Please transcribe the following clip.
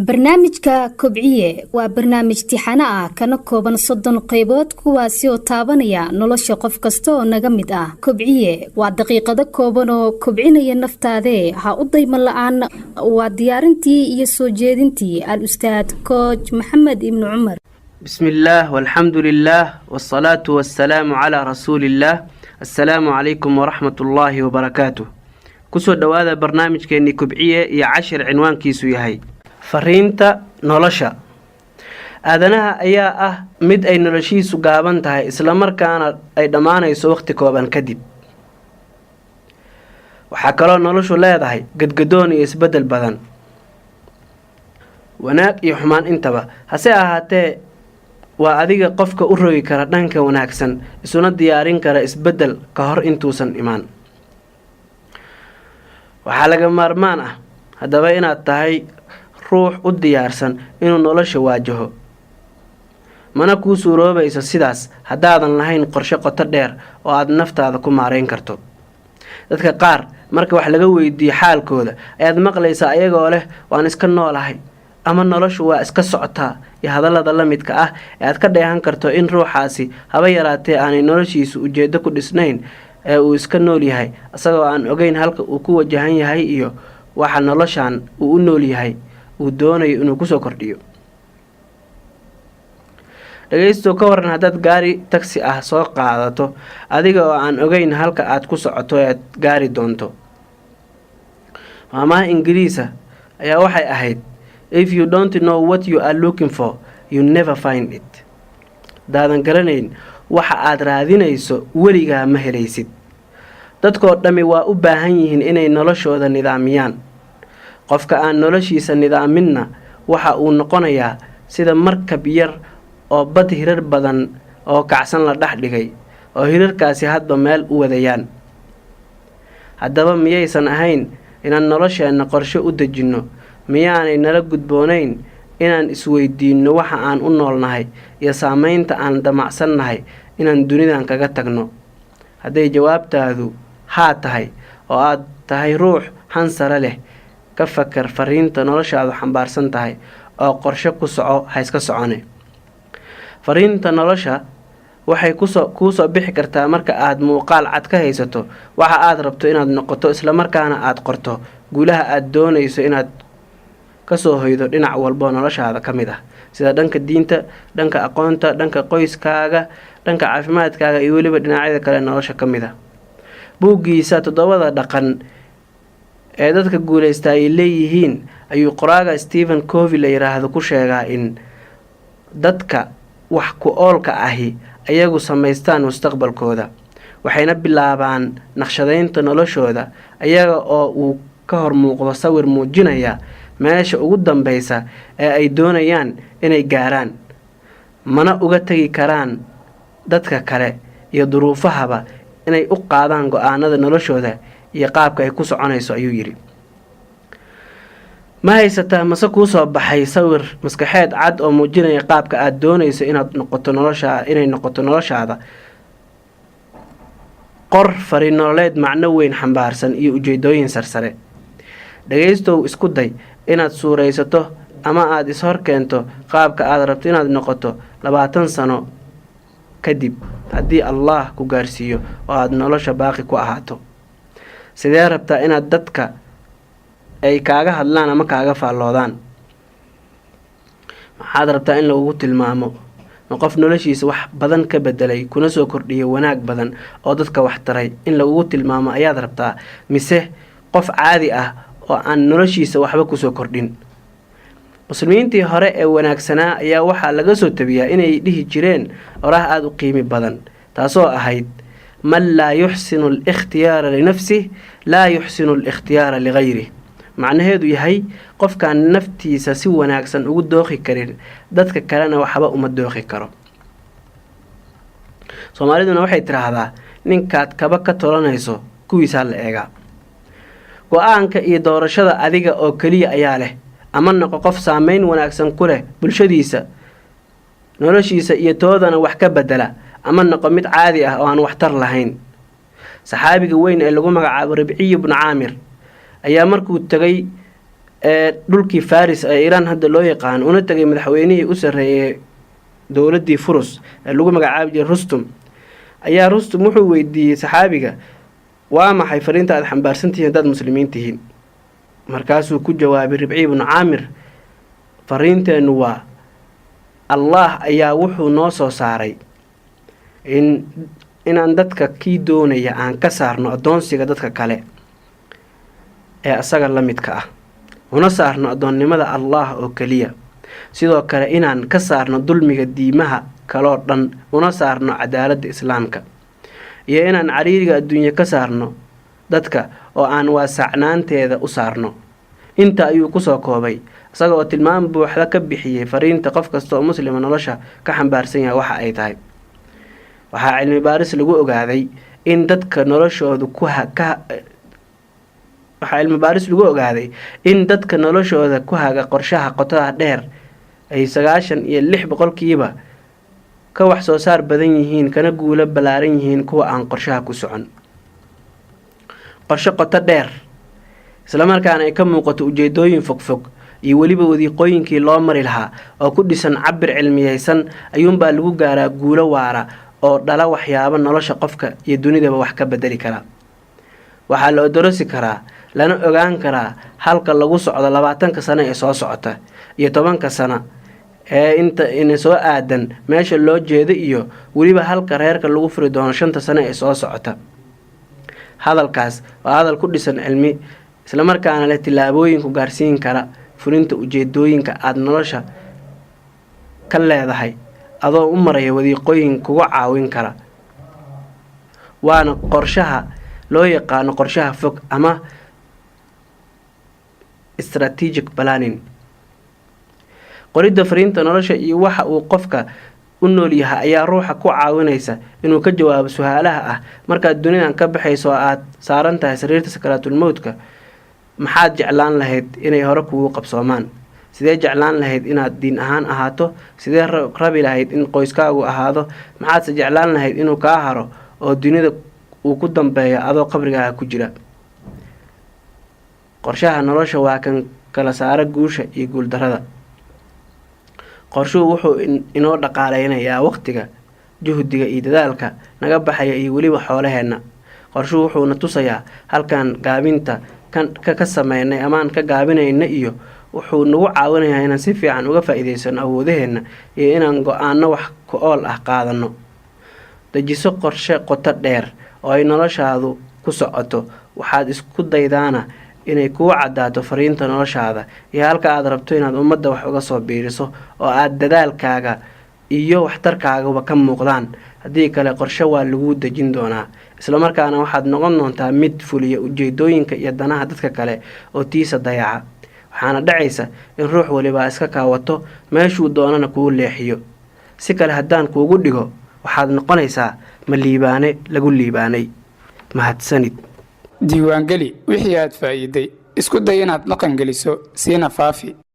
barnaamijka kobciye waa barnaamij tixano ah kana kooban 30 qaybood kuwaasi oo taabanaya nolosha qof kasta oo naga mid ah. Kobciye waa daqiiqado kooban oo kobcinaya naftaada ha u daymo la'aan. Waa diyaarintii iyo soo jeedintii al-ustaad coach Maxamed ibn Umar. bismillaah walxamdulillaah wassalaatu wassalaamu calaa rasuulillaah. assalaamu calaykum waraxmatullaahi wabarakaatuh. kusoo dhawaada barnaamijkeennii kobciye iyo cashir cinwaankiisu yahay fariinta nolosha. aadanaha ayaa ah mid ay noloshiisu gaaban tahay isla markaana ay dhammaanayso waqti kooban kadib. waxaa kaloo noloshu leedahay gadgadoon iyo isbeddel badan, wanaag iyo xumaan intaba. hase ahaatee waa adiga qofka u rogi kara dhanka wanaagsan, isuna diyaarin kara isbeddel ka hor intuusan imaan. waxaa laga maarmaan ah haddaba inaad tahay ruux u diyaarsan inuu nolosha waajaho. mana kuu suuroobayso sidaas haddaadan lahayn qorshe qoto dheer oo aad naftaada ku maarayn karto. dadka qaar marka wax laga weydiiyo xaalkooda ayaad maqlaysaa ayagoo leh waan iska noolahay ama noloshu waa iska socotaa, iyo hadallada la midka ah ee aad ka dheehan karto in ruuxaasi haba yaraatee aanay noloshiisu ujeeddo ku dhisnayn ee uu iska nool yahay isagoo aan ogeyn halka uu ku wajahan yahay iyo waxa noloshan uu u nool yahay uu doonayo inuu kusoo kordhiyo. dhagaysto ka waran haddaad gaari taksi ah soo qaadato adiga oo aan ogeyn halka aad ku socoto ee aad gaari doonto. maamaha ingiriisa ayaa waxay ahayd if you don't know what you are looking for you never find it. daadan garanayn waxa aad raadinayso weligaa ma helaysid. dadkoo dhammi waa u baahan yihiin inay noloshooda nidaamiyaan. qofka aan noloshiisa nidaaminna waxa uu noqonayaa sida markab yar oo bad hirar badan oo kacsan la dhex dhigay oo hirarkaasi hadba meel u wadayaan. haddaba miyaysan ahayn inaan nolosheenna qorshe u dejinno? miyaanay nala gudboonayn inaan isweydiinno waxa aan u noolnahay iyo saamaynta aan damacsannahay inaan dunidan kaga tagno? hadday jawaabtaadu haa tahay oo aad tahay ruux hansare leh, ka fakar fariinta noloshaadu xambaarsan tahay oo qorshe ku soco ha iska socone. fariinta nolosha waxay kuu soo bixi kartaa marka aad muuqaal cad ka haysato waxa aad rabto inaad noqoto, islamarkaana aad qorto guulaha aad doonayso inaad kasoo hoydo dhinac walbo noloshaada ka mid ah, sida dhanka diinta, dhanka aqoonta, dhanka qoyskaaga, dhanka caafimaadkaaga iyo weliba dhinacyada kale nolosha ka mid ah. buuggiisa 7 dhaqan ee dadka guulaysta ay leeyihiin ayuu qoraaga Stephen Covey la yiraahdo ku sheegaa in dadka wax ku oolka ahi ayagu samaystaan mustaqbalkooda, waxayna bilaabaan naqshadaynta noloshooda ayaga oo uu ka hor muuqdo sawir muujinaya meesha ugu dambeysa ee ay doonayaan inay gaaraan, mana uga tagi karaan dadka kale iyo duruufahaba inay u qaadaan go'aanada noloshooda iyo qaabka ay ku soconayso. ayuu yiri ma haysataa mase kuu soo baxay sawir maskaxeed cad oo muujinaya qaabka aad doonayso inay noqoto noloshaada? qor fariin nololeed macno weyn xambaarsan iyo ujeedooyin sarsare. dhagaystow isku day inaad suuraysato ama aad ishor keento qaabka aad rabto inaad noqoto 20 sano kadib haddii Allah ku gaarsiiyo oo aad nolosha baaqi ku ahaato. sidee rabtaa inaad dadka ay kaaga hadlaan ama kaaga faalloodaan? maxaad rabtaa in lagugu tilmaamo? ma qof noloshiisa wax badan ka bedelay kuna soo kordhiyay wanaag badan oo dadka wax taray in lagugu tilmaamo ayaad rabtaa, mise qof caadi ah oo aan noloshiisa waxba ku soo kordhin? muslimiintii hore ee wanaagsanaa ayaa waxaa laga soo tabiyaa inay dhihi jireen oraah aad u qiimi badan, taasoo ahayd man laa yuxsinu al-ikhtiyaara linafsih laa yuxsinu al-ikhtiyaara ligayrih. macnaheedu yahay qofkaan naftiisa si wanaagsan ugu dooqi karin dadka kalena waxba uma dooqi karo. soomaaliduna waxay tiraahdaa ninkaad kaba ka tolanayso kuwiisaa la eegaa. go-aanka iyo doorashada adiga oo keliya ayaa leh. ama noqo qof saameyn wanaagsan ku leh bulshadiisa, noloshiisa iyo toodana wax ka bedela, ama noqo mid caadi ah oo aan waxtar lahayn. saxaabiga weyn ee lagu magacaabo Ribciy ibn Caamir ayaa markuu tagay dhulkii faris ee iiraan hadda loo yaqaan una tagay madaxweynihii u sarreeyay dowladdii furus ee lagu magacaabi jiray rustum ayaa rustum wuxuu weydiiyey saxaabiga waa maxay fariinta aad xambaarsantihiin haddaad muslimiin tihiin markaasuu ku jawaabay ribci ibnu caamir fariinteennu waa allah ayaa wuxuu noo soo saaray inaan dadka kii doonaya aan ka saarno addoonsiga dadka kale ee asaga la midka ah una saarno addoonnimada allah oo keliya sidoo kale inaan ka saarno dulmiga diimaha kaloo dhan una saarno cadaaladda islaamka iyo inaan cariiriga adduunye ka saarno dadka oo aan waasacnaanteeda u saarno inta ayuu kusoo koobay isaga oo tilmaam buuxda ka bixiyey fariinta qof kasta oo muslima nolosha ka xambaarsan yahay waxa ay tahay waxaa cilmi baaris lagu ogaaday in dadka noloshoodu ku haga qorshaha qotada dheer ay 96% ka wax soo saar badan yihiin kana guulo ballaaran yihiin kuwa aan qorshaha ku socon qorshe qoto dheer isla markaana ay ka muuqato ujeedooyin fogfog iyo weliba wadiiqooyinkii loo mari lahaa oo ku dhisan cabir cilmiyeysan ayuunbaa lagu gaaraa guulo waara oo dhala waxyaabo nolosha qofka iyo dunidaba wax ka bedeli kara waxaa la odorosi karaa lana ogaan karaa halka lagu socdo 20 sano ee soo socota iyo 10 sano ee inta soo aadan meesha loo jeedo iyo weliba halka reerka lagu furi doono 5 sano ee soo socota hadalkaas waa hadal ku dhisan cilmi isla markaana leh tilaabooyin ku gaarsiin kara fulinta ujeedooyinka aad nolosha ka leedahay adoo u maraya wadiiqooyin kugu caawin kara waana qorshaha loo yaqaan qorshaha fog ama strategic planning qorida fariinta nolosha iyo waxa uu qofka u nool yahay ayaa ruuxa ku caawinaysa inuu ka jawaabo su'aalaha ah markaad dunidan ka baxayso aad saaran tahay sariirta sakaraatul mawdka maxaad jeclaan lahayd inay hore kugu qabsoomaan sidee jeclaan lahayd inaad diin ahaan ahaato sidee rabi lahayd in qoyskaagu ahaado maxaad jeclaan lahayd inuu ka haro oo dunida uu ku dambeeyo adoo qabrigaaga ku jira qorshaha nolosha waa kan kala saara guusha iyo guuldarrada qorshuhu wuxuu inoo dhaqaaleynayaa waqtiga juhdiga iyo dadaalka naga baxaya iyo weliba xoolaheena qorshuhu wuxuuna tusayaa halkan gaabinta ka sameynay amaan ka gaabinayna iyo wuxuu nagu caawinayaa inaan si fiican uga faa'iideysano awoodaheena iyo inaan go'aano wax ku ool ah qaadano dejiso qorshe qoto dheer oo ay noloshaadu ku socoto waxaad isku daydaana inay kuu cadaato fariinta noloshaada iyo halka aad rabto inaad ummadda wax uga soo biiriso oo aad dadaalkaaga iyo waxtarkaagaba ka muuqdaan haddii kale qorshe waa lagu dejin doonaa isla markaana waxaad noqon doontaa mid fuliya ujeedooyinka iyo danaha dadka kale oo tiisa dayaca waxaana dhacaysa in ruux waliba iska kaawato meeshuu doonana kuu leexiyo si kale haddaan kuugu dhigo waxaad noqonaysaa ma liibaane lagu liibaanay mahadsanid diiwaangeli wixii aad faa'iiday isku day inaad dhaqan geliso siina faafi